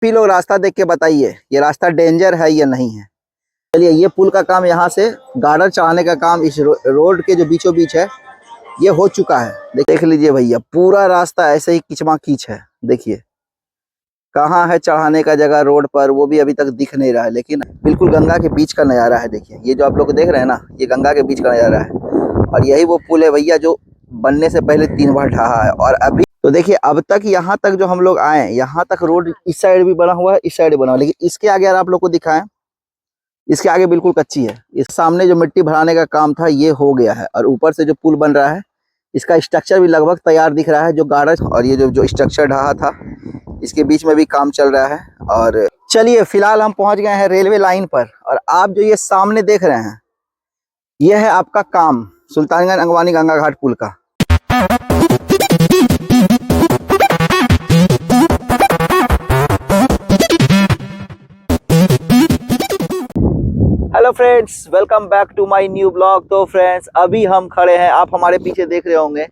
भी लोग रास्ता देख के बताइए ये रास्ता डेंजर है या नहीं है। चलिए, ये पुल का काम यहाँ से गार्डर चढ़ाने का काम इस रोड के जो बीचों बीच है ये हो चुका है। देख लीजिए भैया, पूरा रास्ता ऐसे ही किचमा कीच है। देखिए कहाँ है चढ़ाने का जगह रोड पर, वो भी अभी तक दिख नहीं रहा है, लेकिन बिल्कुल गंगा के बीच का नज़ारा है। देखिए ये जो आप लोग देख रहे हैं ना, ये गंगा के बीच का नज़ारा है और यही वो पुल है भैया जो बनने से पहले 3 बार ढहा है। और अभी तो देखिए, अब तक यहाँ तक जो हम लोग आए, यहाँ तक रोड इस साइड भी बना हुआ है, इस साइड भी बना हुआ है, लेकिन इसके आगे अगर आप लोग को दिखाएं, इसके आगे बिल्कुल कच्ची है। इस सामने जो मिट्टी भराने का काम था ये हो गया है और ऊपर से जो पुल बन रहा है इसका स्ट्रक्चर भी लगभग तैयार दिख रहा है। जो गार्डर और ये जो स्ट्रक्चर ढहा था इसके बीच में भी काम चल रहा है। और चलिए, फिलहाल हम पहुंच गए हैं रेलवे लाइन पर और आप जो ये सामने देख रहे हैं ये है आपका काम सुल्तानगंज अंगवानी गंगा घाट पुल का। Hello friends, welcome back to my new blog. तो फ्रेंड्स, अभी हम खड़े हैं, आप हमारे पीछे देख रहे होंगे,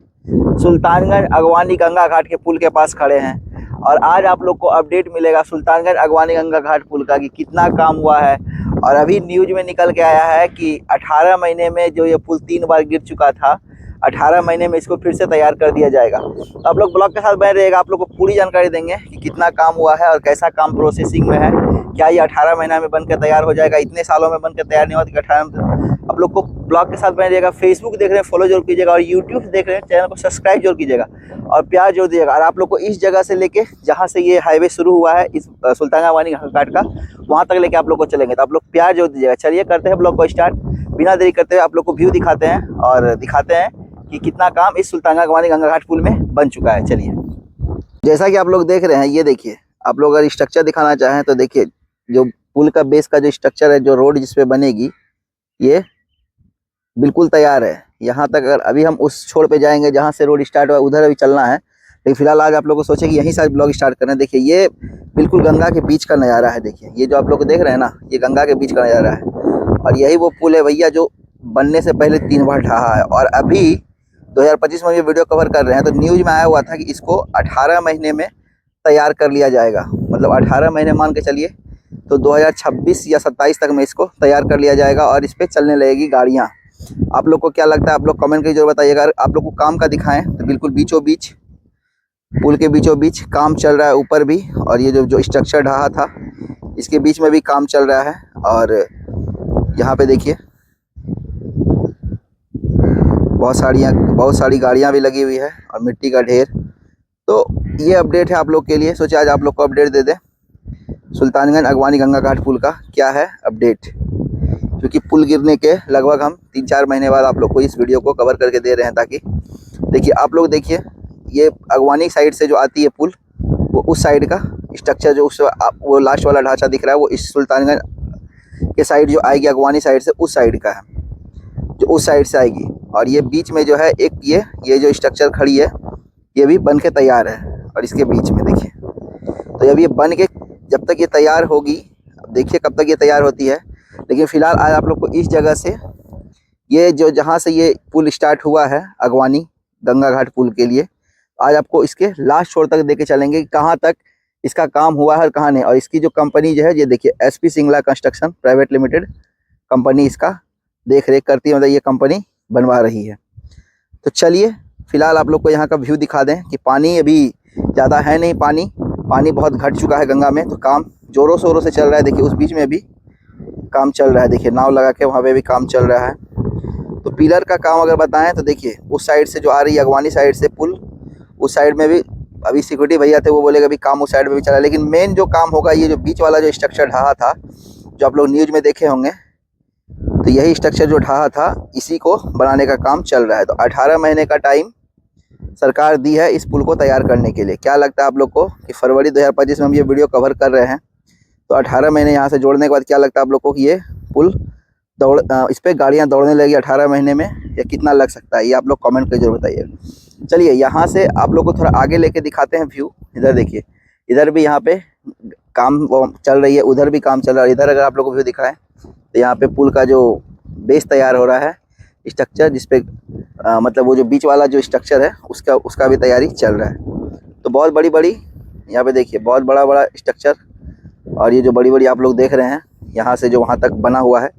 सुल्तानगंज अंगवानी गंगा घाट के पुल के पास खड़े हैं और आज आप लोग को अपडेट मिलेगा सुल्तानगंज अंगवानी गंगा घाट पुल का कि कितना काम हुआ है। और अभी न्यूज में निकल के आया है कि 18 महीने में जो ये पुल 3 बार गिर चुका था, 18 महीने में इसको फिर से तैयार कर दिया जाएगा। तो आप लोग ब्लॉग के साथ बने रहिएगा, आप लोग को पूरी जानकारी देंगे कि कितना काम हुआ है और कैसा काम प्रोसेसिंग में है। क्या ये 18 महीना में बनकर तैयार हो जाएगा? इतने सालों में बनकर तैयार नहीं होता कि 18 में। आप लोग को ब्लॉग के साथ बने रहिएगा। फेसबुक देख रहे हैं फॉलो जरूर कीजिएगा और यूट्यूब देख रहे हैं चैनल को सब्सक्राइब जरूर कीजिएगा और प्यार जरूर दीजिएगा। और आप लोग को इस जगह से लेके जहाँ से ये हाईवे शुरू हुआ है इस सुल्तानगंज अंगवानी घाट का, वहाँ तक लेके आप लोग को चलेंगे, तो आप लोग प्यार जरूर दीजिएगा। चलिए करते हैं ब्लॉग को स्टार्ट, बिना देरी करते हुए आप लोग को व्यू दिखाते हैं और दिखाते हैं कि कितना काम इस सुल्तानगंज अंगवानी गंगा घाट पुल में बन चुका है। चलिए, जैसा कि आप लोग देख रहे हैं, ये देखिए, आप लोग अगर स्ट्रक्चर दिखाना चाहें तो देखिए, जो पुल का बेस का जो स्ट्रक्चर है, जो रोड जिस पे बनेगी, ये बिल्कुल तैयार है। यहाँ तक अगर अभी हम उस छोर पे जाएंगे जहाँ से रोड स्टार्ट हुआ, उधर अभी चलना है, लेकिन फिलहाल आज आप लोग को सोचे कि यहीं से ब्लॉग स्टार्ट करें। देखिए ये बिल्कुल गंगा के बीच का नज़ारा है। देखिए ये जो आप लोग देख रहे हैं ना, ये गंगा के बीच का नज़ारा है और यही वो पुल है भैया जो बनने से पहले 3 बार ढहा है। और अभी 2025 में ये वीडियो कवर कर रहे हैं तो न्यूज में आया हुआ था कि इसको 18 महीने में तैयार कर लिया जाएगा। मतलब 18 महीने मान के चलिए, तो 2026 या 27 तक में इसको तैयार कर लिया जाएगा और इस पे चलने लगेगी गाड़ियाँ। आप लोग को क्या लगता है? आप लोग कमेंट करके जरूर बताइएगा। अगर आप लोग को काम का दिखाएं तो बिल्कुल बीचों बीच, पुल के बीचों बीच काम चल रहा है ऊपर भी, और ये जो स्ट्रक्चर ढहा था इसके बीच में भी काम चल रहा है। और यहाँ पे देखिए बहुत सारी गाड़ियाँ भी लगी हुई है और मिट्टी का ढेर। तो ये अपडेट है आप लोग के लिए, सोचे आज आप लोग को अपडेट दे दें सुल्तानगंज अंगवानी गंगा घाट पुल का क्या है अपडेट, क्योंकि पुल गिरने के लगभग हम 3-4 महीने बाद आप लोग को इस वीडियो को कवर करके दे रहे हैं। ताकि देखिए, आप लोग देखिए, ये अंगवानी साइड से जो आती है पुल, वो उस साइड का स्ट्रक्चर जो वो लास्ट वाला ढांचा दिख रहा है, वो इस सुल्तानगंज के साइड जो आएगी अंगवानी साइड से, उस साइड का है, जो उस साइड से आएगी। और ये बीच में जो है एक ये जो स्ट्रक्चर खड़ी है ये भी बन के तैयार है और इसके बीच में देखिए, तो जब ये बन के जब तक ये तैयार होगी, अब देखिए कब तक ये तैयार होती है। लेकिन फिलहाल आज आप लोग को इस जगह से, ये जो जहाँ से ये पुल स्टार्ट हुआ है अंगवानी गंगा घाट पुल के लिए, आज आपको इसके लास्ट छोर तक देके चलेंगे कि कहाँ तक इसका काम हुआ है और कहाँ नहीं। और इसकी जो कंपनी जो है, ये देखिए SP Singla construction private limited company इसका देख रेख करती है, मतलब ये कंपनी बनवा रही है। तो चलिए फिलहाल आप लोग को यहाँ का व्यू दिखा दें कि पानी अभी ज़्यादा है नहीं, पानी बहुत घट चुका है गंगा में, तो काम जोरों शोरों से चल रहा है। देखिए उस बीच में भी काम चल रहा है, देखिए नाव लगा के वहाँ पे भी काम चल रहा है। तो पिलर का काम अगर बताएं तो देखिए, उस साइड से जो आ रही है अंगवानी साइड से पुल, उस साइड में भी अभी सिक्योरिटी भैया थे, वो बोलेगा अभी काम उस साइड में भी चला है। लेकिन मेन जो काम होगा, ये जो बीच वाला जो स्ट्रक्चर ढहा था, जो आप लोग न्यूज में देखे होंगे, तो यही स्ट्रक्चर जो ढहा था इसी को बनाने का काम चल रहा है। तो 18 महीने का टाइम सरकार दी है इस पुल को तैयार करने के लिए। क्या लगता है आप लोग को कि फरवरी 2025 में हम ये वीडियो कवर कर रहे हैं, तो 18 महीने यहाँ से जोड़ने के बाद क्या लगता है आप लोग को कि ये पुल इस पर गाड़ियाँ दौड़ने लगी 18 महीने में, या कितना लग सकता है? ये आप लोग कमेंट करके जरूर बताइए। चलिए यहाँ से आप लोग को थोड़ा आगे लेके दिखाते हैं व्यू। इधर देखिए, इधर भी यहाँ पे काम चल रही है, उधर भी काम चल रहा है। इधर अगर आप लोग को व्यू दिखाएं तो यहाँ पे पुल का जो बेस तैयार हो रहा है, स्ट्रक्चर जिसपे मतलब वो जो बीच वाला जो स्ट्रक्चर है उसका भी तैयारी चल रहा है। तो बहुत बड़ी यहाँ पे देखिए, बहुत बड़ा स्ट्रक्चर और ये जो बड़ी बड़ी आप लोग देख रहे हैं यहाँ से जो वहाँ तक बना हुआ है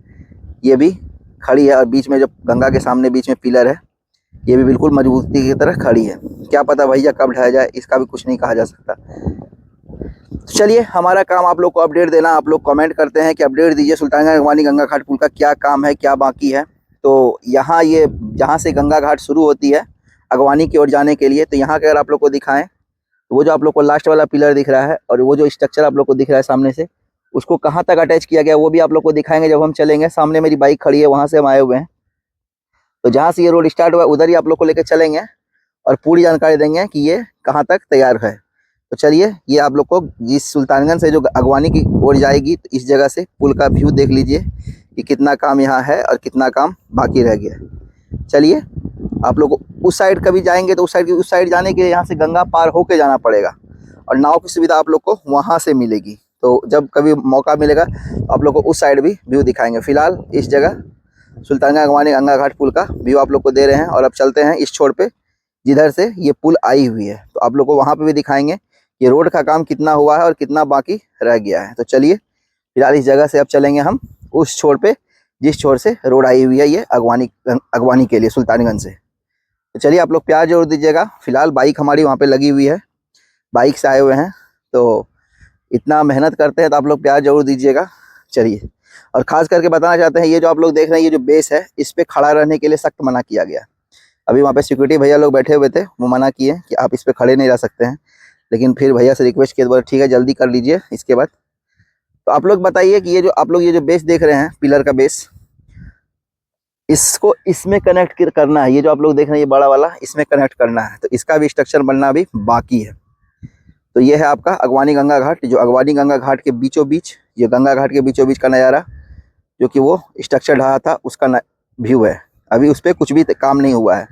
ये भी खड़ी है, और बीच में जो गंगा के सामने बीच में पिलर है ये भी बिल्कुल मजबूती की तरह खड़ी है। क्या पता भैया कब ढह जाए, इसका भी कुछ नहीं कहा जा सकता। तो चलिए, हमारा काम आप लोग को अपडेट देना। आप लोग कमेंट करते हैं कि अपडेट दीजिए सुल्तानगंज अगवानी गंगा घाट पुल का क्या काम है, क्या बाकी है। तो यहाँ ये जहाँ से गंगा घाट शुरू होती है अगवानी की ओर जाने के लिए, तो यहाँ के अगर आप लोग को दिखाएं तो वो जो आप लोग को लास्ट वाला पिलर दिख रहा है और वो जो स्ट्रक्चर आप लोग को दिख रहा है सामने से, उसको कहाँ तक अटैच किया गया वो भी आप लोग को दिखाएंगे जब हम चलेंगे। सामने मेरी बाइक खड़ी है, वहाँ से हम आए हुए हैं। तो जहाँ से ये रोड स्टार्ट हुआ उधर ही आप लोग को लेकर चलेंगे और पूरी जानकारी देंगे कि ये कहाँ तक तैयार है। तो चलिए, ये आप लोग को जिस सुल्तानगंज से जो अगवानी की ओर जाएगी तो इस जगह से पुल का व्यू देख लीजिए कि कितना काम यहाँ है और कितना काम बाकी रह गया है। चलिए, आप लोग उस साइड कभी जाएंगे तो उस साइड जाने के लिए यहाँ से गंगा पार होके जाना पड़ेगा और नाव की सुविधा आप लोग को वहाँ से मिलेगी। तो जब कभी मौका मिलेगा तो आप लोग को उस साइड भी व्यू दिखाएंगे। फिलहाल इस जगह सुल्तानगंज अगवानी गंगा घाट पुल का व्यू आप लोग को दे रहे हैं और अब चलते हैं इस छोर पे जिधर से ये पुल आई हुई है। तो आप लोग को वहाँ पे भी दिखाएंगे कि रोड का काम कितना हुआ है और कितना बाकी रह गया है। तो चलिए, फिलहाल इस जगह से अब चलेंगे हम उस छोर पे जिस छोर से रोड आई हुई है ये अगवानी के लिए सुल्तानगंज से। तो चलिए, आप लोग प्यार जरूर दीजिएगा। फिलहाल बाइक हमारी वहाँ पे लगी हुई है, बाइक से आए हुए हैं, तो इतना मेहनत करते हैं तो आप लोग प्यार जरूर दीजिएगा। चलिए, और खास करके बताना चाहते हैं ये जो आप लोग देख रहे हैं ये जो बेस है इस पे खड़ा रहने के लिए सख्त मना किया गया। अभी वहाँ पे सिक्योरिटी भैया लोग बैठे हुए थे, वो मना किए कि आप इस पे खड़े नहीं रह सकते हैं, लेकिन फिर भैया से रिक्वेस्ट किया, बोले ठीक है जल्दी कर लीजिए इसके बाद। तो आप लोग बताइए कि ये जो आप लोग ये जो बेस देख रहे हैं पिलर का बेस, इसको इसमें कनेक्ट करना है। ये जो आप लोग देख रहे हैं ये बड़ा वाला इसमें कनेक्ट करना है, तो इसका भी स्ट्रक्चर बनना भी बाकी है। तो ये है आपका अगवानी गंगा घाट, जो अगवानी गंगा घाट के बीचों बीच, ये गंगा घाट के बीचों बीच का नज़ारा जो कि वो स्ट्रक्चर ढहा था उसका व्यू है। अभी उस पर कुछ भी काम नहीं हुआ है।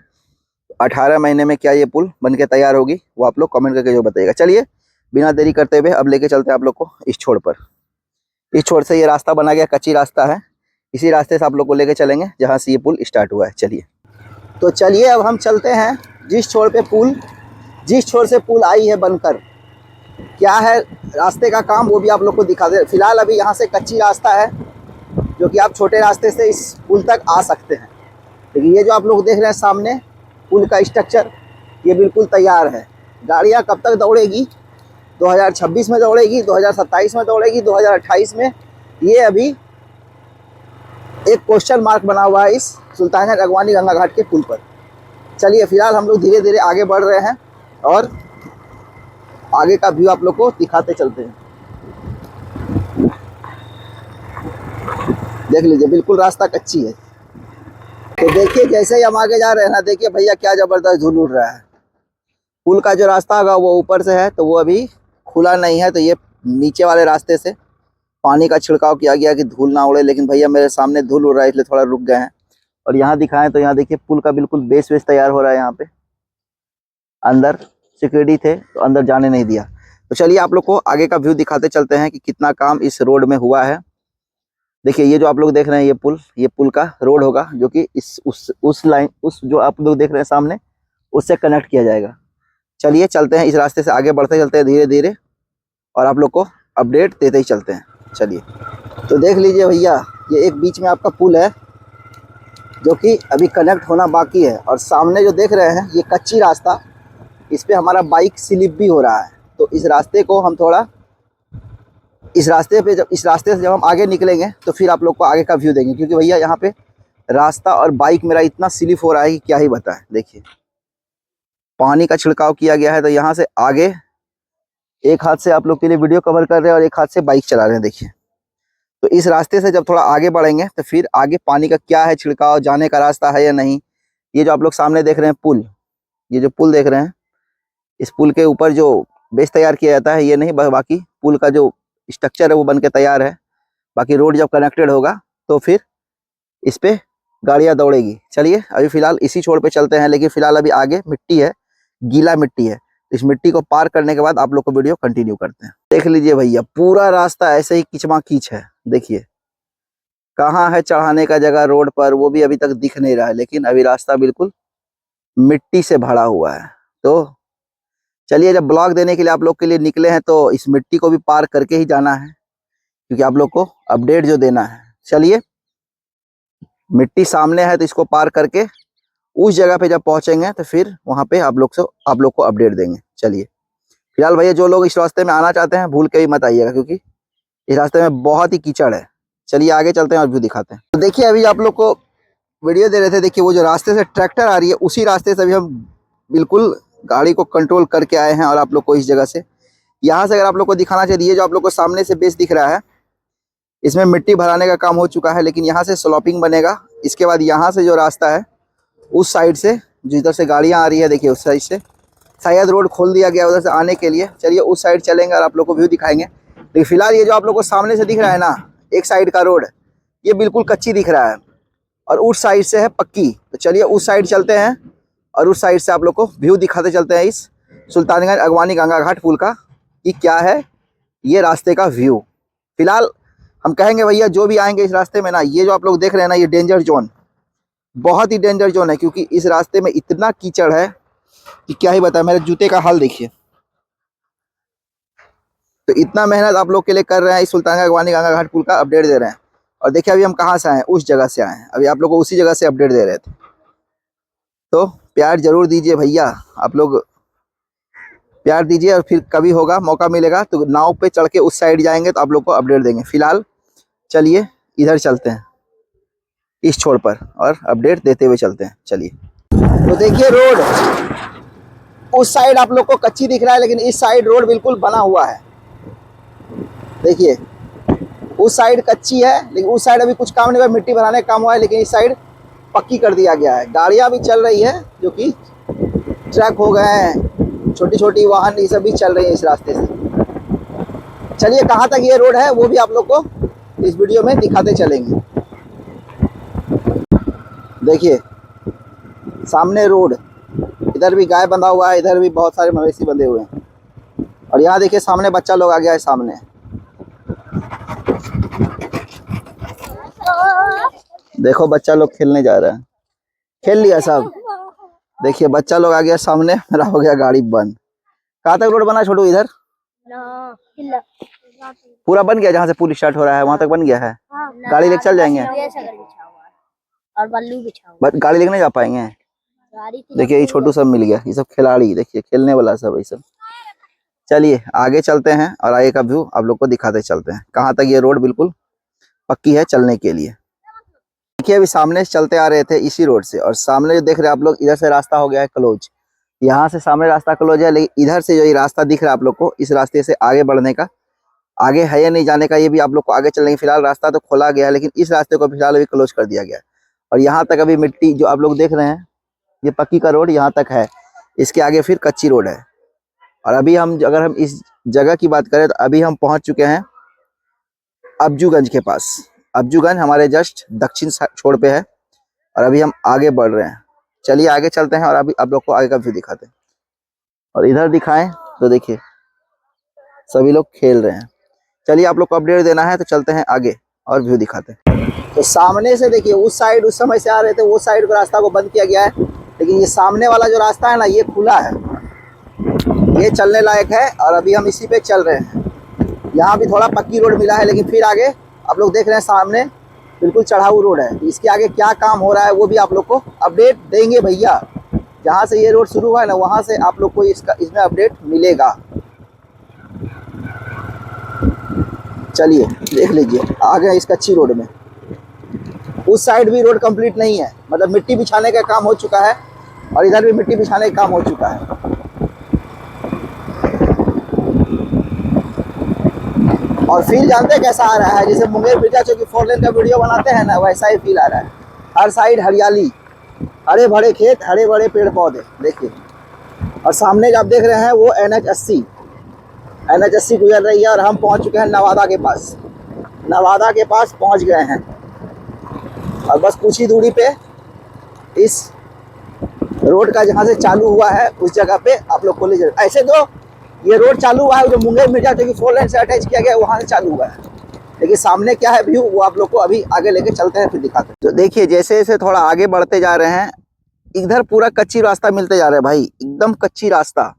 18 महीने में क्या ये पुल बन के तैयार होगी वो आप लोग कमेंट करके जो बताइएगा। चलिए, बिना देरी करते हुए अब लेके चलते हैं आप लोग को इस छोर पर। इस छोर से ये रास्ता बना गया, कच्ची रास्ता है, इसी रास्ते से आप लोग को लेके चलेंगे जहाँ से ये पुल स्टार्ट हुआ है। चलिए, तो चलिए अब हम चलते हैं जिस छोर से पुल आई है बनकर, क्या है रास्ते का काम वो भी आप लोग को दिखा दे। फिलहाल अभी यहाँ से कच्ची रास्ता है जो कि आप छोटे रास्ते से इस पुल तक आ सकते हैं, लेकिन ये जो आप लोग देख रहे हैं सामने पुल का स्ट्रक्चर ये बिल्कुल तैयार है। गाड़ियाँ कब तक दौड़ेगी, 2026 में दौड़ेगी, 2027 में दौड़ेगी, 2028 में, ये अभी एक क्वेश्चन मार्क बना हुआ है इस सुल्तानगंज अगवानी गंगा घाट के पुल पर। चलिए, फिलहाल हम लोग धीरे धीरे आगे बढ़ रहे हैं और आगे का व्यू आप लोग को दिखाते चलते हैं। देख लीजिए, बिल्कुल रास्ता कच्ची है। तो देखिए, जैसे ही हम आगे जा रहे हैं ना, देखिए भैया क्या जबरदस्त धूल उड़ रहा है। पुल का जो रास्ता होगा वो ऊपर से है, तो वो अभी खुला नहीं है, तो ये नीचे वाले रास्ते से पानी का छिड़काव किया गया कि धूल ना उड़े। लेकिन भैया मेरे सामने धूल उड़ रहा है इसलिए थोड़ा रुक गए हैं। और यहाँ दिखाएं तो यहाँ देखिए पुल का बिल्कुल बेस तैयार हो रहा है। यहाँ पे अंदर सिक्योरिटी थे तो अंदर जाने नहीं दिया। तो चलिए, आप लोग को आगे का व्यू दिखाते चलते हैं कि कितना काम इस रोड में हुआ है। देखिए, ये जो आप लोग देख रहे हैं ये पुल का रोड होगा जो कि उस लाइन जो आप लोग देख रहे हैं सामने उससे कनेक्ट किया जाएगा। चलिए, चलते हैं इस रास्ते से आगे बढ़ते चलते हैं धीरे धीरे और आप लोग को अपडेट देते ही चलते हैं। चलिए, तो देख लीजिए भैया, ये एक बीच में आपका पुल है जो कि अभी कनेक्ट होना बाकी है, और सामने जो देख रहे हैं ये कच्ची रास्ता, इस पे हमारा बाइक स्लिप भी हो रहा है। तो इस रास्ते को हम थोड़ा इस रास्ते से जब हम आगे निकलेंगे तो फिर आप लोग को आगे का व्यू देंगे, क्योंकि भैया यहाँ पे रास्ता और बाइक मेरा इतना स्लिप हो रहा है कि क्या ही बताएं। देखिए, पानी का छिड़काव किया गया है, तो यहाँ से आगे एक हाथ से आप लोग के लिए वीडियो कवर कर रहे हैं और एक हाथ से बाइक चला रहे हैं। देखिए, तो इस रास्ते से जब थोड़ा आगे बढ़ेंगे तो फिर आगे पानी का क्या है छिड़काव, जाने का रास्ता है या नहीं। ये जो आप लोग सामने देख रहे हैं पुल, ये जो पुल देख रहे हैं, इस पुल के ऊपर जो बेस तैयार किया जाता है ये नहीं, बाकी पुल का जो स्ट्रक्चर है वो बन के तैयार है। बाकी रोड जब कनेक्टेड होगा तो फिर इस पे गाड़ियाँ दौड़ेगी। चलिए, अभी फिलहाल इसी छोर पे चलते हैं, लेकिन फिलहाल अभी आगे मिट्टी है, गीला मिट्टी है। इस मिट्टी को पार करने के बाद आप लोग को वीडियो कंटिन्यू करते हैं। देख लीजिए भैया, पूरा रास्ता ऐसे ही किचमा कीच है। देखिए, कहाँ है चढ़ाने का जगह रोड पर वो भी अभी तक दिख नहीं रहा है, लेकिन अभी रास्ता बिल्कुल मिट्टी से भरा हुआ है। तो चलिए, जब ब्लॉग देने के लिए आप लोग के लिए निकले हैं तो इस मिट्टी को भी पार करके ही जाना है। क्योंकि आप लोग को अपडेट जो देना है। चलिए, मिट्टी सामने है तो इसको पार करके उस जगह पे जब पहुंचेंगे तो फिर वहां पे आप लोग को अपडेट देंगे। चलिए, फिलहाल भैया जो लोग इस रास्ते में आना चाहते हैं भूल के भी मत आइएगा, क्योंकि इस रास्ते में बहुत ही कीचड़ है। चलिए आगे चलते हैं और व्यू दिखाते हैं। तो देखिए, अभी आप लोग को वीडियो दे रहे थे, देखिए वो जो रास्ते से ट्रैक्टर आ रही है उसी रास्ते से अभी हम बिल्कुल गाड़ी को कंट्रोल करके आए हैं। और आप लोग को इस जगह से, यहाँ से अगर आप लोग को दिखाना चाहिए, जो आप लोग को सामने से बेस दिख रहा है, इसमें मिट्टी भराने का काम हो चुका है, लेकिन यहाँ से स्लॉपिंग बनेगा। इसके बाद यहाँ से जो रास्ता है उस साइड से, जिधर से गाड़ियाँ आ रही है, देखिए उस साइड से शायद रोड खोल दिया गया उधर से आने के लिए। चलिए उस साइड चलेंगे और आप लोग को व्यू दिखाएंगे। लेकिन फिलहाल ये जो आप लोग को सामने से दिख रहा है ना, एक साइड का रोड, ये बिल्कुल कच्ची दिख रहा है और उस साइड से है पक्की। तो चलिए उस साइड चलते हैं और उस साइड से आप लोग को व्यू दिखाते चलते हैं इस सुल्तानगंज अगवानी गंगा घाट पुल का, कि क्या है ये रास्ते का व्यू। फिलहाल हम कहेंगे भैया जो भी आएंगे इस रास्ते में ना, ये जो आप लोग देख रहे हैं ना, ये डेंजर जोन, बहुत ही डेंजर जोन है, क्योंकि इस रास्ते में इतना कीचड़ है कि क्या ही बताएं। मेरे जूते का हाल देखिए। तो इतना मेहनत आप लोग के लिए कर रहे हैं, इस सुल्तानगंज अगवानी गंगा घाट पुल का अपडेट दे रहे हैं। और देखिए अभी हम कहाँ से आए हैं, उस जगह से आए हैं। अभी आप लोग को उसी जगह से अपडेट दे रहे थे। तो प्यार जरूर दीजिए भैया, आप लोग प्यार दीजिए, और फिर कभी होगा मौका मिलेगा तो नाव पे चढ़ के उस साइड जाएंगे तो आप लोग को अपडेट देंगे। फिलहाल चलिए इधर चलते हैं इस छोर पर और अपडेट देते हुए चलते हैं। चलिए, तो देखिए रोड उस साइड आप लोग को कच्ची दिख रहा है, लेकिन इस साइड रोड बिल्कुल बना हुआ है। देखिए उस साइड कच्ची है, लेकिन उस साइड अभी कुछ काम नहीं हुआ, मिट्टी भराने का काम हुआ है, लेकिन इस साइड पक्की कर दिया गया है। गाड़ियां भी चल रही है, जो कि ट्रक हो गए हैं, छोटी छोटी वाहन, ये सब भी चल रही है इस रास्ते से। चलिए कहाँ तक ये रोड है वो भी आप लोग को इस वीडियो में दिखाते चलेंगे। देखिए सामने रोड, इधर भी गाय बंधा हुआ है, इधर भी बहुत सारे मवेशी बंधे हुए हैं। और यहाँ देखिए सामने बच्चा लोग आ गया है सामने। देखो बच्चा लोग खेलने जा रहा है, खेल लिया सब। देखिए बच्चा लोग आ गया सामने, मेरा हो गया गाड़ी बंद। कहाँ तक रोड बना छोटू? इधर पूरा बन गया, जहाँ से पुल स्टार्ट हो रहा है वहां तक बन गया है। गाड़ी लेके चल जाएंगे और बल्लू बिछा हुआ, बट गाड़ी लेके नहीं जा पाएंगे। देखिए ये छोटू सब मिल गया, ये सब खिलाड़ी, देखिए खेलने वाला सब ये सब। चलिए आगे चलते हैं और आगे का व्यू आप लोग को दिखाते चलते हैं, कहाँ तक ये रोड बिल्कुल पक्की है चलने के लिए। देखिए अभी सामने से चलते आ रहे थे इसी रोड से, और सामने जो देख रहे हैं आप लोग, इधर से रास्ता हो गया है क्लोज। यहाँ से सामने रास्ता क्लोज है, लेकिन इधर से जो ये रास्ता दिख रहा है आप लोग को, इस रास्ते से आगे बढ़ने का, आगे है या नहीं जाने का, ये भी आप लोग को आगे चलेंगे। फिलहाल रास्ता तो खोला गया है, लेकिन इस रास्ते को फिलहाल अभी क्लोज कर दिया गया है। और यहाँ तक अभी मिट्टी जो आप लोग देख रहे हैं, ये पक्की का रोड यहाँ तक है, इसके आगे फिर कच्ची रोड है। और अभी हम अगर हम इस जगह की बात करें तो अभी हम पहुंच चुके हैं अब्जूगंज के पास। अब्जूगंज हमारे जस्ट दक्षिण छोर पे है और अभी हम आगे बढ़ रहे हैं। चलिए आगे चलते हैं और अभी आप लोग को आगे का व्यू दिखाते हैं। और इधर दिखाएं तो देखिए सभी लोग खेल रहे हैं। चलिए आप लोग को अपडेट देना है तो चलते हैं आगे और व्यू दिखाते हैं। तो सामने से देखिए उस साइड उस समय से आ रहे थे, वो साइड का रास्ता को बंद किया गया है, लेकिन ये सामने वाला जो रास्ता है ना, ये खुला है, ये चलने लायक है। और अभी हम इसी पे चल रहे हैं। यहाँ भी थोड़ा पक्की रोड मिला है, लेकिन फिर आगे आप लोग देख रहे हैं सामने बिल्कुल चढ़ाऊ रोड है। इसके आगे क्या काम हो रहा है वो भी आप लोग को अपडेट देंगे भैया। जहाँ से ये रोड शुरू हुआ है ना, वहाँ से आप लोग को इसमें अपडेट मिलेगा। चलिए देख लीजिए आ गए इस कच्ची रोड में। उस साइड भी रोड कंप्लीट नहीं है, मतलब मिट्टी बिछाने का काम हो चुका है और इधर भी मिट्टी बिछाने का काम हो चुका है। और फील जानते हैं कैसा आ रहा है? जैसे मुंगेर बिरजा चौकी 4 लेन का वीडियो बनाते हैं ना, वैसा ही फील आ रहा है। हर साइड हरियाली, हरे भरे खेत, हरे भरे पेड़ पौधे देखिए। और सामने जो आप देख रहे हैं वो NH80 गुजर रही है और हम पहुंच चुके हैं नवादा के पास। नवादा के पास पहुंच गए हैं और बस कुछ ही दूरी पे इस रोड का जहां से चालू हुआ है उस जगह पे आप लोग को ले जाए। ऐसे तो ये रोड चालू हुआ है जो मुंगेर मिर्जा चौकी 4 लेन से अटैच किया गया है, वहां से चालू हुआ है, लेकिन सामने क्या है व्यू वो आप लोग को अभी आगे लेके चलते हैं फिर दिखाते हैं। तो देखिए जैसे जैसे थोड़ा आगे बढ़ते जा रहे हैं, इधर पूरा कच्ची रास्ता मिलते जा रहा है भाई, एकदम कच्ची रास्ता।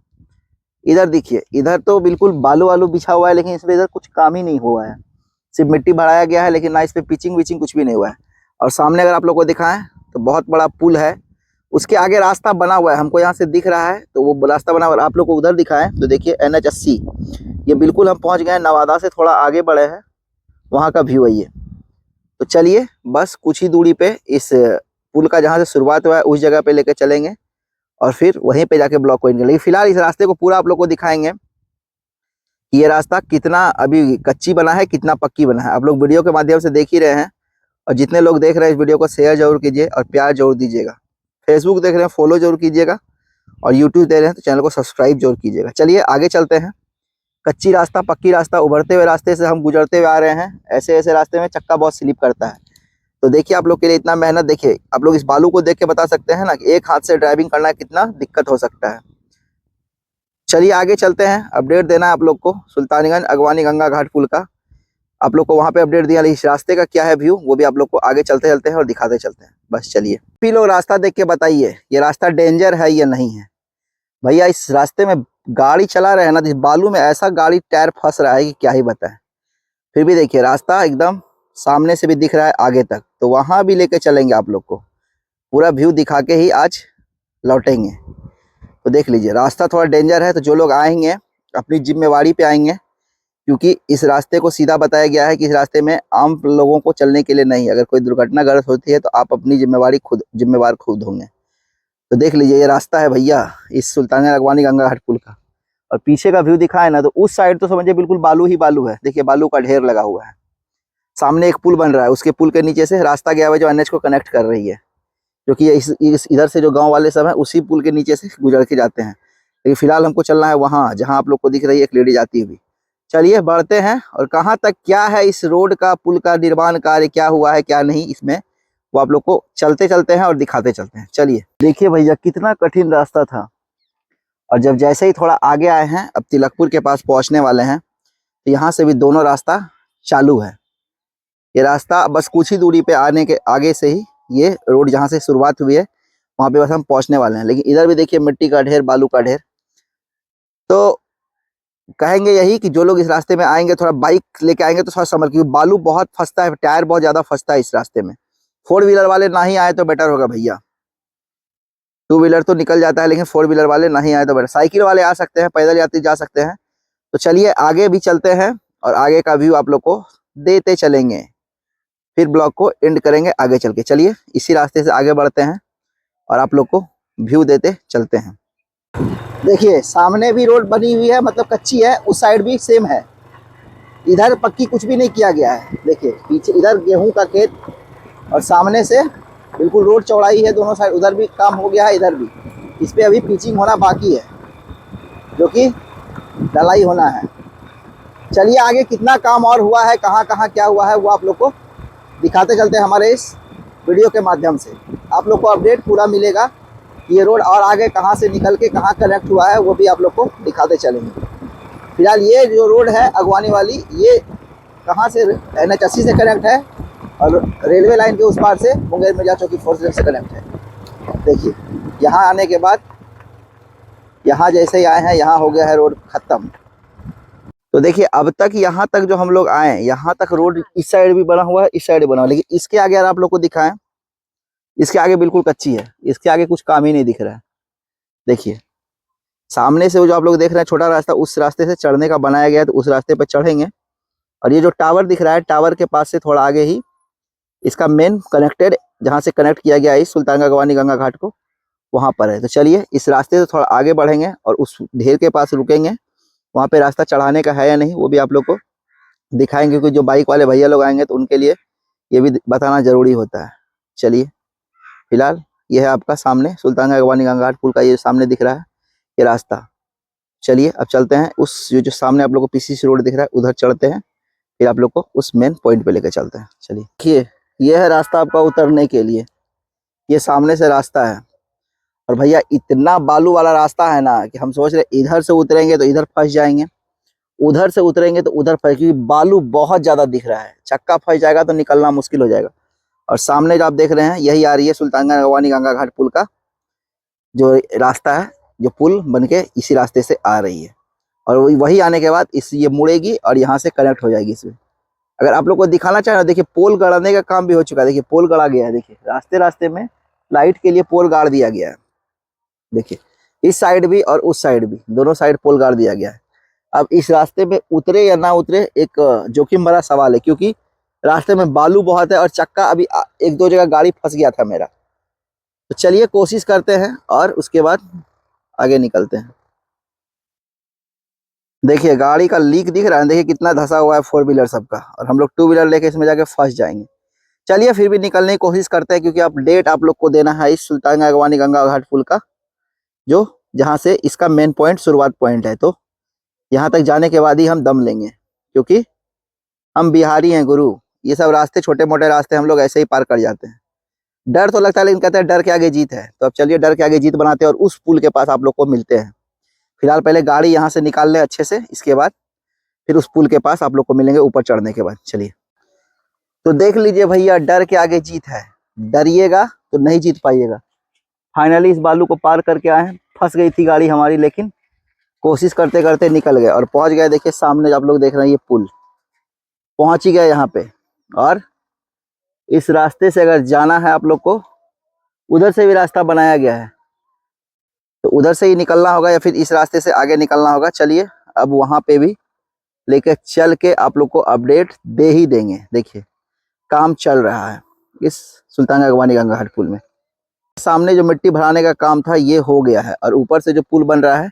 इधर देखिए, इधर तो बिल्कुल बालू वालू बिछा हुआ है, लेकिन इसमें इधर कुछ काम ही नहीं हुआ है। सिर्फ मिट्टी भराया गया है, लेकिन ना इस पे पिचिंग विचिंग कुछ भी नहीं हुआ है। और सामने अगर आप लोग को दिखाएं तो बहुत बड़ा पुल है, उसके आगे रास्ता बना हुआ है, हमको यहाँ से दिख रहा है, तो वो रास्ता बना हुआ है। आप लोग को उधर दिखाएं तो देखिए NH80, ये बिल्कुल हम पहुँच गए हैं, नवादा से थोड़ा आगे बढ़े हैं, वहाँ का व्यू है ये। तो चलिए बस कुछ ही दूरी पे इस पुल का जहाँ से शुरुआत हुआ है उस जगह पे लेके चलेंगे और फिर वहीं पे जाके ब्लॉग को एंड करेंगे। लेकिन फिलहाल इस रास्ते को पूरा आप लोग को दिखाएंगे कि ये रास्ता कितना अभी कच्ची बना है, कितना पक्की बना है। आप लोग वीडियो के माध्यम से देख ही रहे हैं, और जितने लोग देख रहे हैं इस वीडियो को शेयर जरूर कीजिए और प्यार जरूर दीजिएगा। फेसबुक देख रहे हैं फॉलो जरूर कीजिएगा, और यूट्यूब देख रहे हैं तो चैनल को सब्सक्राइब जरूर कीजिएगा। चलिए आगे चलते हैं। कच्ची रास्ता, पक्की रास्ता, उभरते हुए रास्ते से हम गुजरते हुए आ रहे हैं। ऐसे ऐसे रास्ते में चक्का बहुत स्लिप करता है, तो देखिए आप लोग के लिए इतना मेहनत। देखिए आप लोग इस बालू को देख के बता सकते हैं ना कि एक हाथ से ड्राइविंग करना कितना दिक्कत हो सकता है। चलिए आगे चलते हैं, अपडेट देना है आप लोग को सुल्तानगंज अगवानी गंगा घाट पुल का। आप लोग को वहाँ पे अपडेट दिया, लेकिन इस रास्ते का क्या है व्यू वो भी आप लोग को आगे चलते चलते हैं और दिखाते चलते हैं। बस चलिए, भी लोग रास्ता देख के बताइए ये रास्ता डेंजर है या नहीं है। भैया इस रास्ते में गाड़ी चला रहे हैं ना, इस बालू में ऐसा गाड़ी टायर फंस रहा है कि क्या ही बताएं। फिर भी देखिए रास्ता एकदम सामने से भी दिख रहा है आगे तक, तो वहाँ भी लेके चलेंगे आप लोग को, पूरा व्यू दिखा के ही आज लौटेंगे। तो देख लीजिए रास्ता थोड़ा डेंजर है, तो जो लोग आएंगे अपनी जिम्मेवारी पे आएंगे, क्योंकि इस रास्ते को सीधा बताया गया है कि इस रास्ते में आम लोगों को चलने के लिए नहीं। अगर कोई दुर्घटनाग्रस्त होती है तो आप अपनी जिम्मेवार खुद होंगे। तो देख लीजिए ये रास्ता है भैया इस सुल्तानगंज अगवानी गंगा घाट पुल का, और पीछे का व्यू दिखाए ना तो उस साइड तो समझिए बिल्कुल बालू ही बालू है। देखिए बालू का ढेर लगा हुआ है। सामने एक पुल बन रहा है, उसके पुल के नीचे से रास्ता गया हुआ है जो NH को कनेक्ट कर रही है, क्योंकि इधर से जो गांव वाले सब हैं उसी पुल के नीचे से गुजर के जाते हैं। लेकिन फिलहाल हमको चलना है वहाँ जहाँ आप लोग को दिख रही है एक लेडी जाती हुई। चलिए बढ़ते हैं, और कहाँ तक क्या है इस रोड का, पुल का निर्माण कार्य क्या हुआ है क्या नहीं इसमें, वो आप लोग को चलते चलते हैं और दिखाते चलते हैं। चलिए देखिए भैया कितना कठिन रास्ता था, और जब जैसे ही थोड़ा आगे आए हैं, अब तिलकपुर के पास पहुंचने वाले हैं, तो यहाँ से भी दोनों रास्ता चालू है। ये रास्ता बस कुछ ही दूरी पे आने के आगे से ही ये रोड जहाँ से शुरुआत हुई है वहाँ पे बस हम पहुँचने वाले हैं। लेकिन इधर भी देखिए मिट्टी का ढेर, बालू का ढेर। तो कहेंगे यही कि जो लोग इस रास्ते में आएंगे थोड़ा बाइक लेके आएंगे तो थोड़ा समझ, क्योंकि बालू बहुत फंसता है, टायर बहुत ज्यादा फंसता है इस रास्ते में। 4 व्हीलर वाले ना ही आए तो बेटर होगा भैया। 2 व्हीलर तो निकल जाता है, लेकिन 4 व्हीलर वाले नहीं आए तो बेटर। साइकिल वाले आ सकते हैं, पैदल यात्री जा सकते हैं। तो चलिए आगे भी चलते हैं और आगे का व्यू आप लोग को देते चलेंगे, फिर ब्लॉग को एंड करेंगे आगे चल के। चलिए इसी रास्ते से आगे बढ़ते हैं और आप लोग को व्यू देते चलते हैं। देखिए सामने भी रोड बनी हुई है, मतलब कच्ची है, उस साइड भी सेम है। इधर पक्की कुछ भी नहीं किया गया है। देखिए पीछे इधर गेहूं का खेत, और सामने से बिल्कुल रोड चौड़ाई है दोनों साइड। उधर भी काम हो गया है, इधर भी। इस पे अभी पिचिंग होना बाकी है, जो कि ढलाई होना है। चलिए आगे कितना काम और हुआ है, कहाँ कहाँ क्या हुआ है, वो आप लोग को दिखाते चलते हैं हमारे इस वीडियो के माध्यम से। आप लोग को अपडेट पूरा मिलेगा, ये रोड और आगे कहाँ से निकल के कहाँ कनेक्ट हुआ है वो भी आप लोग को दिखाते चलेंगे। फिलहाल ये जो रोड है अगवानी वाली, ये कहाँ से NH80 से कनेक्ट है, और रेलवे लाइन के उस पार से मुंगेर मिर्जा चौकी 4 से कनेक्ट है। देखिए यहाँ आने के बाद, यहाँ जैसे ही आए हैं यहाँ हो गया है रोड खत्म। तो देखिए अब तक यहाँ तक जो हम लोग आए, यहाँ तक रोड इस साइड भी बना हुआ है, इस साइड भी बना हुआ है, लेकिन इसके आगे अगर आप लोग को दिखाएं, इसके आगे बिल्कुल कच्ची है, इसके आगे कुछ काम ही नहीं दिख रहा है। देखिए सामने से वो जो आप लोग देख रहे हैं छोटा रास्ता, उस रास्ते से चढ़ने का बनाया गया है, तो उस रास्ते पर चढ़ेंगे। और ये जो टावर दिख रहा है, टावर के पास से थोड़ा आगे ही इसका मेन कनेक्टेड, जहाँ से कनेक्ट किया गया है इस सुल्तानगंज अगवानी गंगा घाट को, वहाँ पर है। तो चलिए इस रास्ते से थोड़ा आगे बढ़ेंगे और उस ढेर के पास रुकेंगे। वहाँ पे रास्ता चढ़ाने का है या नहीं वो भी आप लोग को दिखाएंगे, क्योंकि जो बाइक वाले भैया लोग आएंगे तो उनके लिए ये भी बताना जरूरी होता है। चलिए फिलहाल ये है आपका सामने सुल्तानगंज अगवानी गंगा घाट पुल का, ये सामने दिख रहा है ये रास्ता। चलिए अब चलते हैं उस जो सामने आप लोग को PCC रोड दिख रहा है उधर चढ़ते हैं, फिर आप लोग को उस मेन पॉइंट पे लेकर चलते हैं। चलिए देखिए ये है रास्ता आपका उतरने के लिए, ये सामने से रास्ता है। और भैया इतना बालू वाला रास्ता है ना कि हम सोच रहे इधर से उतरेंगे तो इधर फंस जाएंगे, उधर से उतरेंगे तो उधर फंस, क्योंकि बालू बहुत ज्यादा दिख रहा है। चक्का फंस जाएगा तो निकलना मुश्किल हो जाएगा। और सामने जो आप देख रहे हैं यही आ रही है सुल्तानगंज अगवानी गंगा घाट पुल का जो रास्ता है, जो पुल बनके इसी रास्ते से आ रही है। और वही आने के बाद इस ये मुड़ेगी और यहाँ से कनेक्ट हो जाएगी इसमें। अगर आप लोग को दिखाना चाहे ना, देखिए पोल गड़ाने का काम भी हो चुका है। देखिए पोल गड़ा गया है, देखिए रास्ते रास्ते में लाइट के लिए पोल गाड़ दिया गया है। देखिए इस साइड भी और उस साइड भी, दोनों साइड पोल गाड़ दिया गया है। अब इस रास्ते में उतरे या ना उतरे एक जोखिम भरा सवाल है, क्योंकि रास्ते में बालू बहुत है और चक्का अभी एक दो जगह गाड़ी फंस गया था मेरा। तो चलिए कोशिश करते हैं और उसके बाद आगे निकलते हैं। देखिए गाड़ी का लीक दिख रहा है, देखिए कितना धसा हुआ है 4 व्हीलर सबका, और हम लोग 2 व्हीलर लेके इसमें जाके फंस जाएंगे। चलिए फिर भी निकलने की कोशिश करते हैं, क्योंकि अपडेट आप लोग को देना है इस सुल्तानगंज अगवानी गंगा घाट पुल का, जो जहाँ से इसका मेन पॉइंट शुरुआत पॉइंट है। तो यहाँ तक जाने के बाद ही हम दम लेंगे, क्योंकि हम बिहारी हैं गुरु। ये सब रास्ते छोटे मोटे रास्ते हम लोग ऐसे ही पार कर जाते हैं। डर तो लगता है, लेकिन कहते हैं डर के आगे जीत है। तो अब चलिए डर के आगे जीत बनाते हैं और उस पुल के पास आप लोग को मिलते हैं। फिलहाल पहले गाड़ी यहाँ से निकाल ले अच्छे से, इसके बाद फिर उस पुल के पास आप लोग को मिलेंगे ऊपर चढ़ने के बाद। चलिए तो देख लीजिए भैया, डर के आगे जीत है। डरिएगा तो नहीं जीत पाइएगा। फाइनली इस बालू को पार करके आए हैं। फंस गई थी गाड़ी हमारी, लेकिन कोशिश करते करते निकल गए और पहुंच गए। देखिए सामने आप लोग देख रहे हैं, ये पुल पहुंच ही गए यहाँ पे। और इस रास्ते से अगर जाना है आप लोग को, उधर से भी रास्ता बनाया गया है, तो उधर से ही निकलना होगा या फिर इस रास्ते से आगे निकलना होगा। चलिए अब वहां पे भी लेके चल के आप लोग को अपडेट दे ही देंगे। देखिए काम चल रहा है इस सुल्तानगंज अगवानी गंगा घाट पुल में। सामने जो मिट्टी भराने का काम था ये हो गया है, और ऊपर से जो पुल बन रहा है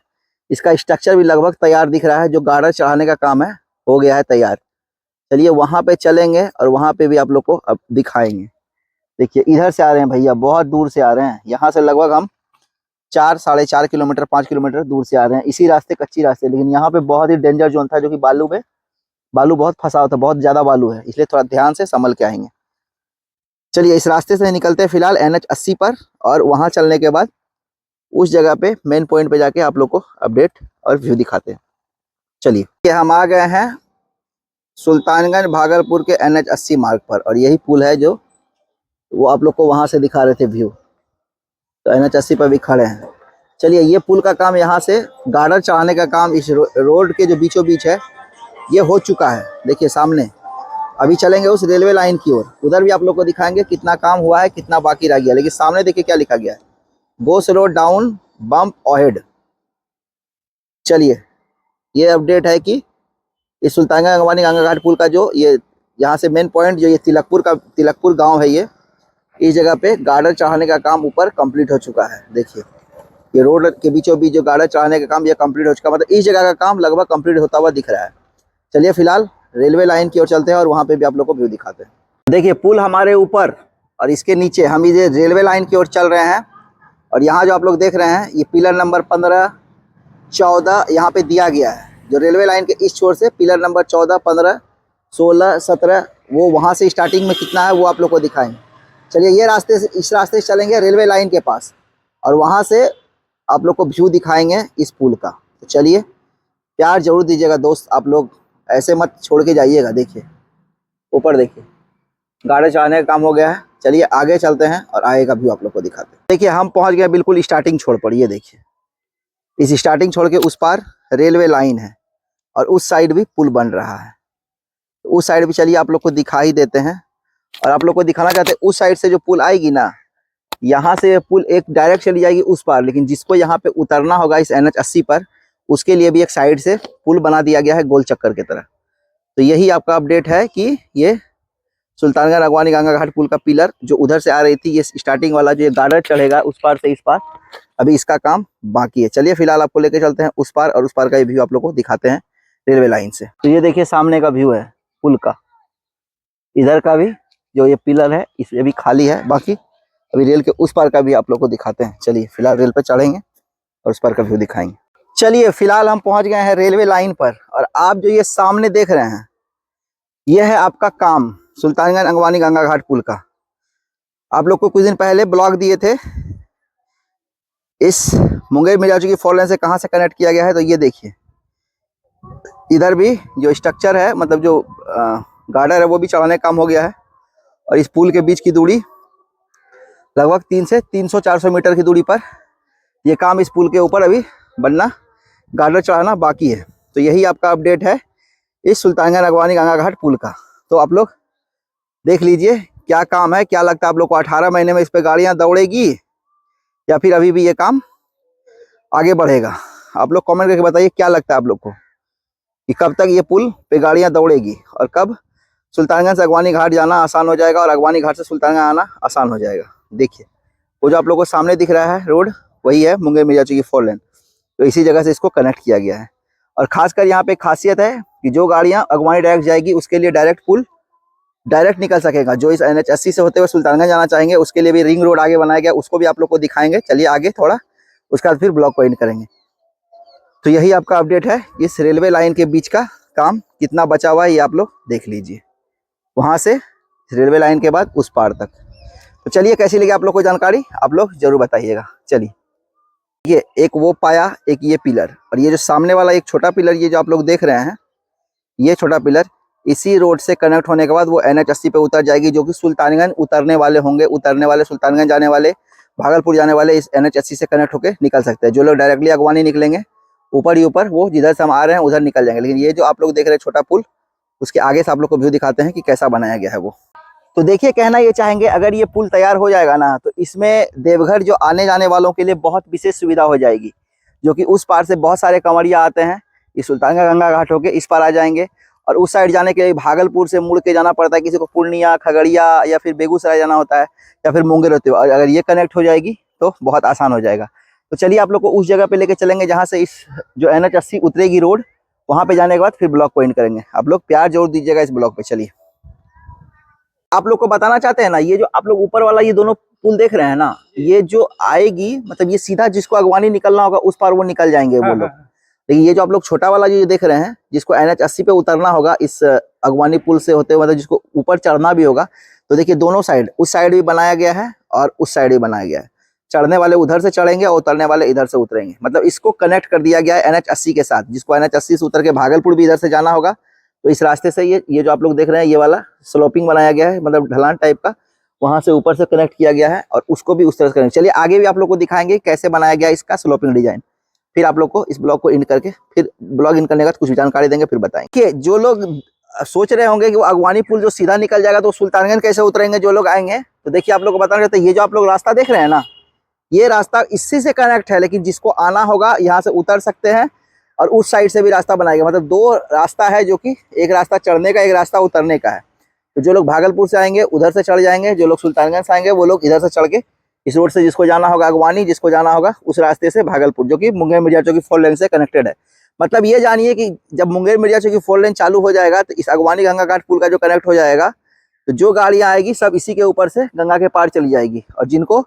इसका स्ट्रक्चर भी लगभग तैयार दिख रहा है। जो गार्डर चढ़ाने का काम है हो गया है तैयार। चलिए वहां पे चलेंगे और वहां पे भी आप लोग को अब दिखाएंगे। देखिए इधर से आ रहे हैं भैया, बहुत दूर से आ रहे हैं। यहाँ से लगभग हम 4 साढ़े 4 किलोमीटर 5 किलोमीटर दूर से आ रहे हैं। इसी रास्ते कच्ची रास्ते, लेकिन यहाँ पे बहुत ही डेंजर जोन था, जो कि बालू बहुत फंसा हुआ था, बहुत ज्यादा बालू है, इसलिए थोड़ा ध्यान से संभल के आएंगे। चलिए इस रास्ते से निकलते हैं फिलहाल NH 80 पर, और वहां चलने के बाद उस जगह पे मेन पॉइंट पे जाके आप लोग को अपडेट और व्यू दिखाते हैं। चलिए हम आ गए हैं सुल्तानगंज भागलपुर के NH 80 मार्ग पर, और यही पुल है जो वो आप लोग को वहां से दिखा रहे थे व्यू। तो NH 80 पर भी खड़े हैं। चलिए ये पुल का काम, यहाँ से गार्डर चढ़ाने का काम इस रोड के जो बीचों बीच है ये हो चुका है। देखिए सामने अभी चलेंगे उस रेलवे लाइन की ओर, उधर भी आप लोग को दिखाएंगे कितना काम हुआ है, कितना बाकी रह गया। लेकिन सामने देखिए क्या लिखा गया है, go slow down bump ahead. चलिए ये अपडेट है कि इस सुल्तानगंज अगवानी गंगा घाट पुल का जो ये यहाँ से मेन पॉइंट जो ये तिलकपुर गांव है, ये इस जगह पे गार्डर चढ़ाने का काम ऊपर कंप्लीट हो चुका है। देखिए ये रोड के बीचों बीच जो गार्डर चढ़ाने का काम ये कंप्लीट हो चुका, मतलब इस जगह का काम लगभग कंप्लीट होता हुआ दिख रहा है। चलिए फिलहाल रेलवे लाइन की ओर चलते हैं और वहाँ पे भी आप लोग को व्यू दिखाते हैं। देखिए पुल हमारे ऊपर और इसके नीचे हम ये रेलवे लाइन की ओर चल रहे हैं। और यहाँ जो आप लोग देख रहे हैं ये पिलर नंबर 15, 14 यहाँ पे दिया गया है। जो रेलवे लाइन के इस छोर से पिलर नंबर 14, 15, 16, 17 वो वहाँ से स्टार्टिंग में कितना है वो आप लोग को दिखाएंगे। चलिए ये रास्ते से, इस रास्ते से चलेंगे रेलवे लाइन के पास, और वहाँ से आप लोग को व्यू दिखाएंगे इस पुल का। तो चलिए प्यार जरूर दीजिएगा दोस्त, आप लोग ऐसे मत छोड़ के जाइएगा। देखिए ऊपर देखिए गाड़ी चलाने का काम हो गया है। चलिए आगे चलते हैं और आगे का व्यू आप लोग को दिखाते हैं। देखिए हम पहुंच गए बिल्कुल स्टार्टिंग छोर पर। ये देखिए इस स्टार्टिंग छोड़ के उस पार रेलवे लाइन है और उस साइड भी पुल बन रहा है। उस साइड भी चलिए आप लोग को दिखा ही देते हैं। और आप लोग को दिखाना चाहते हैं उस साइड से जो पुल आएगी ना, यहाँ से पुल एक डायरेक्ट चली जाएगी उस पार, लेकिन जिसको यहाँ पे उतरना होगा इस NH 80 पर, उसके लिए भी एक साइड से पुल बना दिया गया है गोल चक्कर की तरह। तो यही आपका अपडेट है कि ये सुल्तानगंज अगवानी गंगा घाट पुल का पिलर जो उधर से आ रही थी, ये स्टार्टिंग वाला जो ये गार्डर चढ़ेगा उस पार से इस पार, अभी इसका काम बाकी है। चलिए फिलहाल आपको लेके चलते हैं उस पार, और उस पार का व्यू आप लोग को दिखाते हैं रेलवे लाइन से। तो ये देखिए सामने का व्यू है पुल का। इधर का भी जो ये पिलर है इसमें भी खाली है, बाकी अभी रेल के उस पार का भी आप लोग को दिखाते हैं। चलिए फिलहाल रेल पर चढ़ेंगे और उस पार का व्यू दिखाएंगे। चलिए फिलहाल हम पहुंच गए हैं रेलवे लाइन पर, और आप जो ये सामने देख रहे हैं ये है आपका काम सुल्तानगंज अगवानी गंगा घाट पुल का। आप लोग को कुछ दिन पहले ब्लॉग दिए थे इस मुंगेर मिर्जाचौकी की 4 लेन से कहाँ से कनेक्ट किया गया है। तो ये देखिए इधर भी जो स्ट्रक्चर है, मतलब जो गार्डर है वो भी चढ़ाने का काम हो गया है। और इस पुल के बीच की दूरी लगभग 300-400 मीटर की दूरी पर ये काम इस पुल के ऊपर अभी बनना, गार्डर चढ़ाना बाकी है। तो यही आपका अपडेट है इस सुल्तानगंज अगवानी गंगा घाट पुल का। तो आप लोग देख लीजिए क्या काम है, क्या लगता है आप लोग को 18 महीने में इस पे गाड़ियां दौड़ेगी या फिर अभी भी ये काम आगे बढ़ेगा? आप लोग कमेंट करके बताइए क्या लगता है आप लोग को कि कब तक ये पुल पे गाड़ियां दौड़ेगी और कब सुल्तानगंज से अगवानी घाट जाना आसान हो जाएगा और अगवानी घाट से सुल्तानगंज आना आसान हो जाएगा। देखिए वो जो आप लोग को सामने दिख रहा है रोड, वही है मुंगेर मिर्जाचौकी की 4 लेन। तो इसी जगह से इसको कनेक्ट किया गया है। और खासकर यहाँ पे खासियत है कि जो गाड़ियां अगवानी डायरेक्ट जाएगी उसके लिए डायरेक्ट पुल डायरेक्ट निकल सकेगा। जो इस NH 80 से होते हुए सुल्तानगंज जाना चाहेंगे उसके लिए भी रिंग रोड आगे बनाया गया, उसको भी आप लोग को दिखाएंगे। चलिए आगे थोड़ा, उसके बाद फिर ब्लॉग को एंड करेंगे। तो यही आपका अपडेट है, इस रेलवे लाइन के बीच का काम कितना बचा हुआ है ये आप लोग देख लीजिए, वहां से रेलवे लाइन के बाद उस पार तक। तो चलिए कैसी लगी आप लोग को जानकारी, आप लोग जरूर बताइएगा। चलिए ये एक वो पाया, एक ये पिलर, और ये जो सामने वाला एक छोटा पिलर ये जो आप लोग देख रहे हैं, ये छोटा पिलर इसी रोड से कनेक्ट होने के बाद वो NH 80 पे उतर जाएगी। जो कि सुल्तानगंज उतरने वाले होंगे, उतरने वाले सुल्तानगंज जाने वाले, भागलपुर जाने वाले इस NH 80 से कनेक्ट होकर निकल सकते हैं। जो लोग डायरेक्टली अगवानी निकलेंगे ऊपर ही ऊपर, वो जिधर से हम आ रहे हैं उधर निकल जाएंगे। लेकिन ये जो आप लोग देख रहे हैं छोटा पुल, उसके आगे से आप लोग को व्यू दिखाते हैं कि कैसा बनाया गया है वो। तो देखिए कहना ये चाहेंगे अगर ये पुल तैयार हो जाएगा ना, तो इसमें देवघर जो आने जाने वालों के लिए बहुत विशेष सुविधा हो जाएगी। जो कि उस पार से बहुत सारे कंवरिया आते हैं, इस सुल्तानगंज गंगा घाट होके इस पार आ जाएंगे। और उस साइड जाने के लिए भागलपुर से मुड़ के जाना पड़ता है, किसी को पूर्णिया, खगड़िया या फिर बेगूसराय जाना होता है, या फिर मुंगेर होते हुए। और अगर ये कनेक्ट हो जाएगी तो बहुत आसान हो जाएगा। तो चलिए आप लोग को उस जगह पे लेके चलेंगे जहाँ से इस जो NH 80 उतरेगी रोड, वहाँ पे जाने के बाद फिर ब्लॉग को एंड करेंगे। आप लोग प्यार जरूर दीजिएगा इस ब्लॉग पे। चलिए आप लोग को बताना चाहते हैं ना, ये जो आप लोग ऊपर वाला ये दोनों पुल देख रहे हैं ना, ये जो आएगी मतलब ये सीधा जिसको अगवानी निकलना होगा उस पार वो निकल जाएंगे वो लोग। लेकिन ये जो आप लोग छोटा वाला जो देख रहे हैं, जिसको NH 80 पे उतरना होगा इस अगवानी पुल से होते हुए, मतलब जिसको ऊपर चढ़ना भी होगा, तो देखिए दोनों साइड, उस साइड भी बनाया गया है और उस साइड भी बनाया गया है। चढ़ने वाले उधर से चढ़ेंगे और उतरने वाले इधर से उतरेंगे। मतलब इसको कनेक्ट कर दिया गया है NH 80 के साथ। जिसको NH 80 से उतर के भागलपुर भी इधर से जाना होगा, तो इस रास्ते से ये जो आप लोग देख रहे हैं ये वाला स्लोपिंग बनाया गया है, मतलब ढलान टाइप का, वहां से ऊपर से कनेक्ट किया गया है और उसको भी उस तरह से करेंगे। चलिए आगे भी आप लोग को दिखाएंगे कैसे बनाया गया इसका स्लोपिंग डिजाइन। फिर आप लोग को इस ब्लॉग को एंड करके, फिर ब्लॉग एंड करने के बाद कुछ जानकारी देंगे, फिर बताएंगे। कि जो लोग सोच रहे होंगे कि वो अगवानी पुल जो सीधा निकल जाएगा तो सुल्तानगंज कैसे उतरेंगे जो लोग आएंगे, तो देखिए आप लोग को बताना चाहते हैं, ये जो आप लोग रास्ता देख रहे हैं ना, ये रास्ता इसी से कनेक्ट है। लेकिन जिसको आना होगा यहाँ से उतर सकते हैं और उस साइड से भी रास्ता बनाएगा। मतलब 2 रास्ता है, जो कि एक रास्ता चढ़ने का, एक रास्ता उतरने का है। तो जो लोग भागलपुर से आएंगे उधर से चढ़ जाएंगे, जो लोग सुल्तानगंज से आएंगे वो लोग इधर से चढ़ के इस रोड से, जिसको जाना होगा अगवानी, जिसको जाना होगा उस रास्ते से भागलपुर, जो कि मुंगेर मिर्जाचौकी 4 लेन से कनेक्टेड है। मतलब ये जानिए कि जब मुंगेर मिर्जाचौकी 4 लेन चालू हो जाएगा तो इस अगवानी गंगा घाट पुल का जो कनेक्ट हो जाएगा, तो जो गाड़ियाँ आएगी सब इसी के ऊपर से गंगा के पार चली जाएगी। और जिनको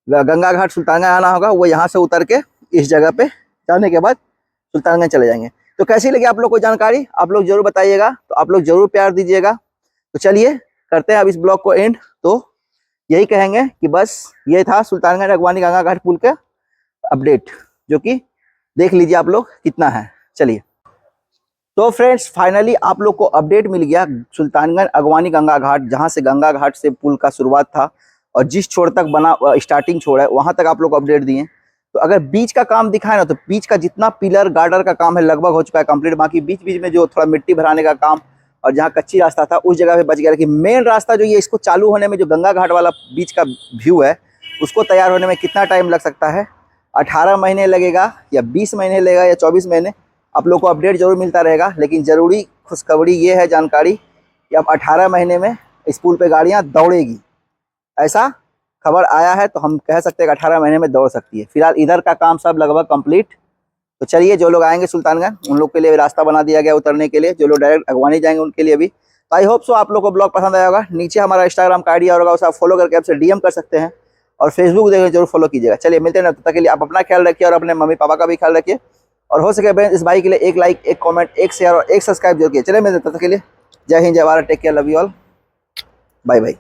गंगा घाट सुल्तानगंज आना होगा वो यहाँ से उतर के इस जगह पे जाने के बाद सुल्तानगंज चले जाएंगे। तो कैसी लगी आप लोग को जानकारी, आप लोग जरूर बताइएगा। तो आप लोग जरूर प्यार दीजिएगा। तो चलिए करते हैं अब इस ब्लॉग को एंड। तो यही कहेंगे कि बस ये था सुल्तानगंज अगवानी गंगा घाट पुल का अपडेट, जो कि देख लीजिए आप लोग कितना है। चलिए तो फ्रेंड्स फाइनली आप लोग को अपडेट मिल गया सुल्तानगंज अगवानी गंगा घाट, जहां से गंगा घाट से पुल का शुरुआत था और जिस छोर तक बना, स्टार्टिंग छोर है, वहां तक आप लोग को अपडेट दिए। तो अगर बीच का काम दिखाए ना, तो बीच का जितना पिलर गार्डर का काम है लगभग हो चुका है कंप्लीट। बाकी बीच बीच में जो थोड़ा मिट्टी भराने का काम और जहाँ कच्ची रास्ता था उस जगह पे बच गया। लेकिन मेन रास्ता जो ये इसको चालू होने में, जो गंगा घाट वाला बीच का व्यू है, उसको तैयार होने में कितना टाइम लग सकता है, 18 महीने लगेगा या 20 महीने लगेगा या 24 महीने, आप लोग को अपडेट जरूर मिलता रहेगा। लेकिन जरूरी खुशखबरी ये है जानकारी कि अब 18 महीने में इस पुल पे गाड़ियाँ दौड़ेगी, ऐसा खबर आया है। तो हम कह सकते हैं कि 18 महीने में दौड़ सकती है। फिलहाल इधर का काम सब लगभग कंप्लीट। तो चलिए जो लोग आएंगे सुल्तानगंज उन लोग के लिए रास्ता बना दिया गया उतरने के लिए, जो लोग डायरेक्ट अगवानी जाएंगे उनके लिए भी। तो आई होप सो आप लोग को ब्लॉग पसंद आया होगा। नीचे हमारा इंस्टाग्राम का आईडी होगा, उसे आप फॉलो करके आपसे DM कर सकते हैं और फेसबुक देखिए जरूर फॉलो कीजिएगा। चलिए मिलते हैं ना, तब तक के लिए आप अपना ख्याल रखिए और अपने मम्मी पापा का भी ख्याल रखिए। और हो सके इस भाई के लिए एक लाइक, एक कॉमेंट, एक शेयर और एक सब्सक्राइब जरूर किए। चलिए मिलते हैं तब तक के लिए। जय हिंद, जय Bharat, take care, love you all, bye bye.